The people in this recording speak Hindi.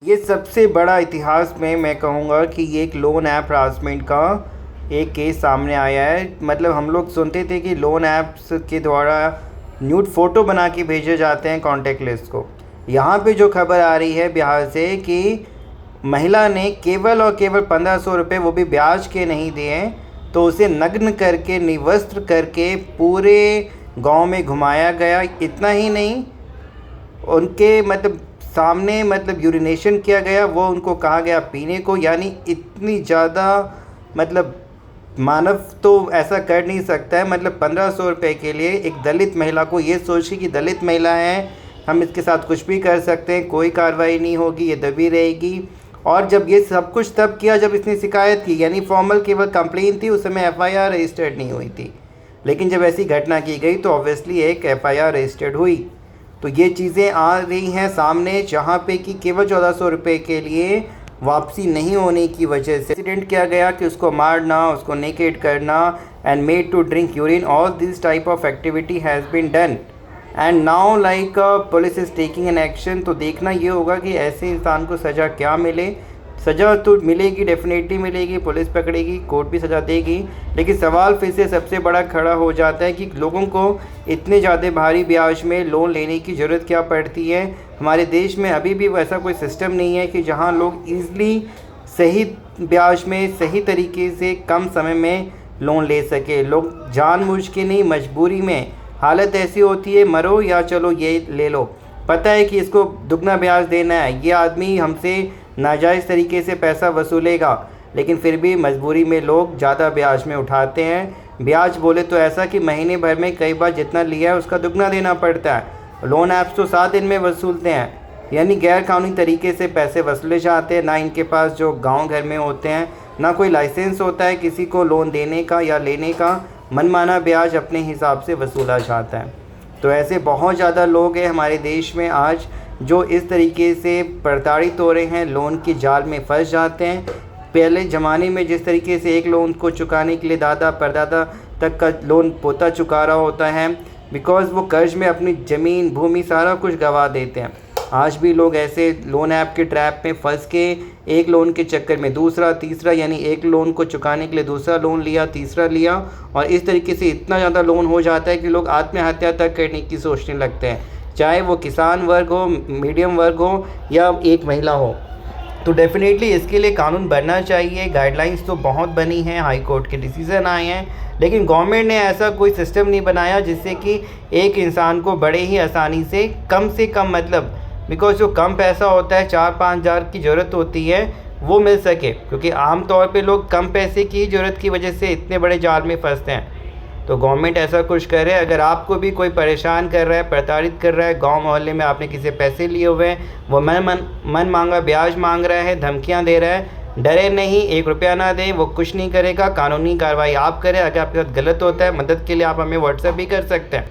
ये सबसे बड़ा इतिहास में मैं कहूँगा कि ये एक लोन ऐप हरासमेंट का एक केस सामने आया है। मतलब हम लोग सुनते थे कि लोन ऐप्स के द्वारा न्यूड फ़ोटो बना के भेजे जाते हैं कॉन्टैक्ट लिस्ट को। यहाँ पे जो खबर आ रही है बिहार से कि महिला ने केवल और केवल 1500 रुपये, वो भी ब्याज के नहीं दिए, तो उसे नग्न करके निवस्त्र करके पूरे गांव में घुमाया गया। इतना ही नहीं, उनके मतलब सामने मतलब यूरिनेशन किया गया, वो उनको कहा गया पीने को। यानी इतनी ज़्यादा मतलब मानव तो ऐसा कर नहीं सकता है। मतलब 1500 रुपये के लिए एक दलित महिला को, ये सोचिए कि दलित महिला है, हम इसके साथ कुछ भी कर सकते हैं, कोई कार्रवाई नहीं होगी, ये दबी रहेगी। और जब ये सब कुछ तब किया जब इसने शिकायत की, यानी फॉर्मल केवल कंप्लेन थी, उस समय FIR रजिस्टर्ड नहीं हुई थी। लेकिन जब ऐसी घटना की गई तो ऑब्वियसली एक FIR रजिस्टर्ड हुई। तो ये चीज़ें आ रही हैं सामने, जहाँ पे कि केवल 1400 रुपये के लिए वापसी नहीं होने की वजह से एक्सीडेंट किया गया कि उसको मारना, उसको नेकेड करना and made to drink urine, all this type of activity has been done and now like police is taking an action. तो देखना ये होगा कि ऐसे इंसान को सज़ा क्या मिले। सज़ा तो मिलेगी, डेफिनेटली मिलेगी, पुलिस पकड़ेगी, कोर्ट भी सज़ा देगी। लेकिन सवाल फिर से सबसे बड़ा खड़ा हो जाता है कि लोगों को इतने ज़्यादा भारी ब्याज में लोन लेने की ज़रूरत क्या पड़ती है। हमारे देश में अभी भी वैसा कोई सिस्टम नहीं है कि जहां लोग ईज़िली सही ब्याज में सही तरीके से कम समय में लोन ले सके। लोग जानबूझ के नहीं, मजबूरी में, हालत ऐसी होती है मरो या चलो ये ले लो, पता है कि इसको दुगना ब्याज देना है, ये आदमी हमसे नाजायज़ तरीके से पैसा वसूलेगा, लेकिन फिर भी मजबूरी में लोग ज़्यादा ब्याज में उठाते हैं। ब्याज बोले तो ऐसा कि महीने भर में कई बार जितना लिया है उसका दुगना देना पड़ता है। लोन ऐप्स तो 7 दिन में वसूलते हैं, यानी गैर कानूनी तरीके से पैसे वसूले जाते हैं। ना इनके पास जो गांव घर में होते हैं, ना कोई लाइसेंस होता है किसी को लोन देने का या लेने का, मनमाना ब्याज अपने हिसाब से वसूला जाता है। तो ऐसे बहुत ज़्यादा लोग हैं हमारे देश में आज जो इस तरीके से प्रताड़ित हो रहे हैं, लोन की जाल में फंस जाते हैं। पहले ज़माने में जिस तरीके से एक लोन को चुकाने के लिए दादा परदादा तक का लोन पोता चुका रहा होता है, बिकॉज़ वो कर्ज में अपनी ज़मीन भूमि सारा कुछ गंवा देते हैं। आज भी लोग ऐसे लोन ऐप के ट्रैप में फंस के एक लोन के चक्कर में दूसरा तीसरा, यानी एक लोन को चुकाने के लिए दूसरा लोन लिया, तीसरा लिया, और इस तरीके से इतना ज़्यादा लोन हो जाता है कि लोग आत्महत्या तक करने की सोचने लगते हैं, चाहे वो किसान वर्ग हो, मीडियम वर्ग हो या एक महिला हो। तो डेफिनेटली इसके लिए कानून बनना चाहिए। गाइडलाइंस तो बहुत बनी हैं, हाई कोर्ट के डिसीज़न आए हैं, लेकिन गवर्नमेंट ने ऐसा कोई सिस्टम नहीं बनाया जिससे कि एक इंसान को बड़े ही आसानी से कम मतलब, बिकॉज जो कम पैसा होता है 4-5 हज़ार की ज़रूरत होती है, वो मिल सके, क्योंकि आम तौर पे लोग कम पैसे की ज़रूरत की वजह से इतने बड़े जाल में फंसते हैं। तो गवर्नमेंट ऐसा कुछ करे। अगर आपको भी कोई परेशान कर रहा है, प्रताड़ित कर रहा है, गांव मोहल्ले में आपने किसी पैसे लिए हुए हैं, वो मन मांगा ब्याज मांग रहा है, धमकियां दे रहा है, डरे नहीं, 1 रुपया ना दें, वो कुछ नहीं करेगा। कानूनी कार्रवाई आप करें। अगर आपके साथ गलत होता है, मदद के लिए आप हमें व्हाट्सएप भी कर सकते हैं।